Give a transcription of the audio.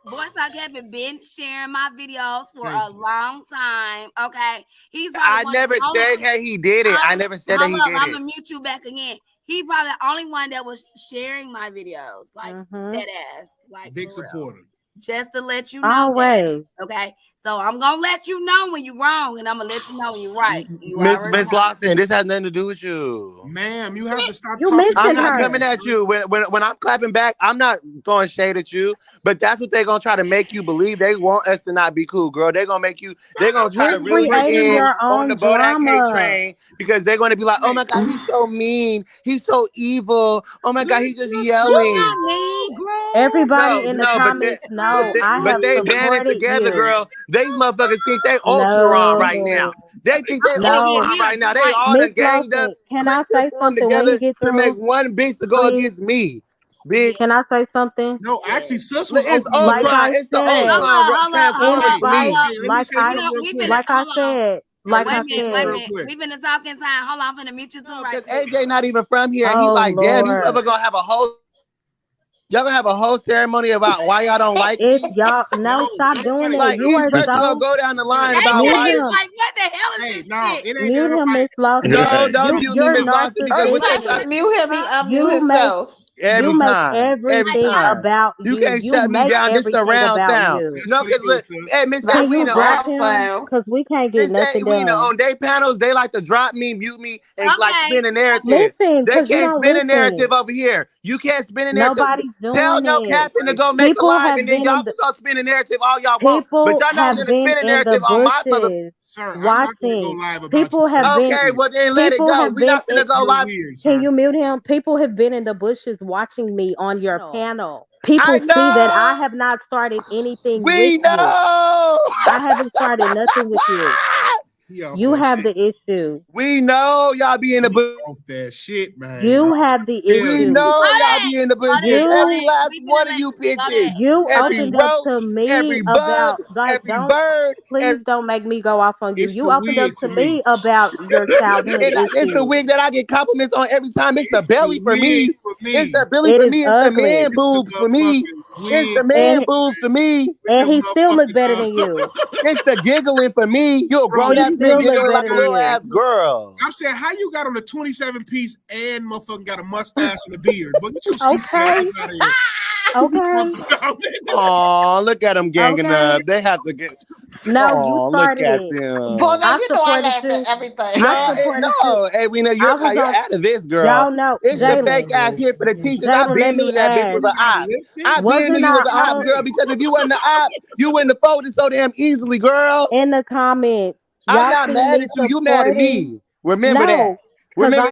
Bodak haven't been sharing my videos for a long time. Okay, he's I probably one. never said that he did it. I never said that he Hold up, did I'm it. gonna mute you back again. He probably the only one that was sharing my videos, like dead ass, like big for real. supporter. Just to let you know Always. that. Okay. So I'm gonna let you know when you're wrong, and I'm gonna let you know when you're right. You already Miss know. Lawson, this has nothing to do with you. Ma'am, you have to stop You talking. I'm mentioned not her. coming at you. When I'm clapping back, I'm not throwing shade at you. But that's what they're gonna try to make you believe. They want us to not be cool, girl. They're gonna make you. They're gonna try You're to reel you creating in your on the own Bodak hate drama. train because they're gonna be like, "Oh my God, he's so mean. He's so evil. Oh my God, he's just yelling." Not me. Everybody No, in the no, comments know I but have they banded supported together, you. girl. These motherfuckers think they Ultron right now. No. They think they No. Ultron right now. They Right. all Miss done ganged up, Lawson, can I clicked and say formed something when you together get to make through? one bitch to go Please. against me, bitch. Can I say something? No, actually, sis was Look, it's opening Like with. Ultron. I It's the said, Ultron in transformers for spite, me. Hey, let me say something real quick. Finna like I hold on. said, Hey, like let me I say something Wait a real said. minute. quick. We finna talking time. Hold on, I'm finna mute you too No, right because quick. AJ not even from here. And he Oh like, damn, you Lord. ever gonna have a whole y'all gonna have a whole ceremony about why y'all don't like If me? y'all No, stop y'all doing gotta, it. Like You each are person gonna so go down the line hey, about AJ mute why. is him. like, what the hell is hey, this no, shit? it ain't Mute that. him, Nobody. Miss Lawson. No, don't mute me, You're Miss Lawson, because what they narcissistic. Mute him. You Unmute make himself. you every make time, every everything time. about You you. can't You shut me make down. This everything surround about sound. you. That's No, what he because do, look, sis. hey, Miss Can you Edwina, drop Surround him? sound. Because we can't get Miss nothing Edwina, done. on their panels, they like to drop me, mute me, and like Okay. spin a narrative. Listen, They because you can't don't spin a narrative listen. over here. You can't spin a narrative. Nobody's Tell doing no it. captain to go make a People live, have and then been y'all in can the go spin a narrative all y'all want. But people y'all not have gonna been spin a in the narrative on my mother. bushes Sir, I'm not gonna go watching. live about you. People have Sir. been Okay, well then let it people go. have We been not in gonna go You're live. weird, can sir. you mute him? People have been in the bushes watching me on your panel. People I see that I know. have not started anything with We you. know. I haven't started nothing with you. He off You that have shit. the issue. We know y'all be in the He bush. off that shit, man. You I'm trying have to the tell We issue. you. know y'all Bodak. be in the bushes. Every Bodak. last We one finna of let you Bodak. bitches. You Every opened up roach, to me every bug, about like every don't bird, please don't make me go off on you. It's You the opened up wig to for me. me about your childhood and it's the issues. wig that I get compliments on every time. It's the It's the belly for wig me. for It's me. the belly It for is me. It's the ugly. man It's the boobs for me. motherfucking It's wig the for man And me, boobs for man. me. With the and he still look better than motherfucking you. It's the giggling for me. You a bro, grown He ass you man still look giggling like better a than little you. ass girl. I'm saying, how you got on a 27 piece and motherfucking got a mustache and a beard? But get your stupid ass Okay. out of here. Okay. Oh, look at them ganging Okay. up. They have to get. No, you Oh, look started at it. them. Bodak, I you know I supported laugh at you. everything. I No, supported you. no. Hey, we know I you're was you're on out of this, girl. y'all know It's the fake Jalen. ass here for the teachers. I Jalen, let been knew me that bitch was ask. an You got op. lipstick? I been knew Wasn't you was I an op, on girl, because if you wasn't an op, you wouldn't have folded so damn easily, girl. in the comments? I'm Y'all not see mad me at you. You mad at supporting? me. Remember that. No, because Remember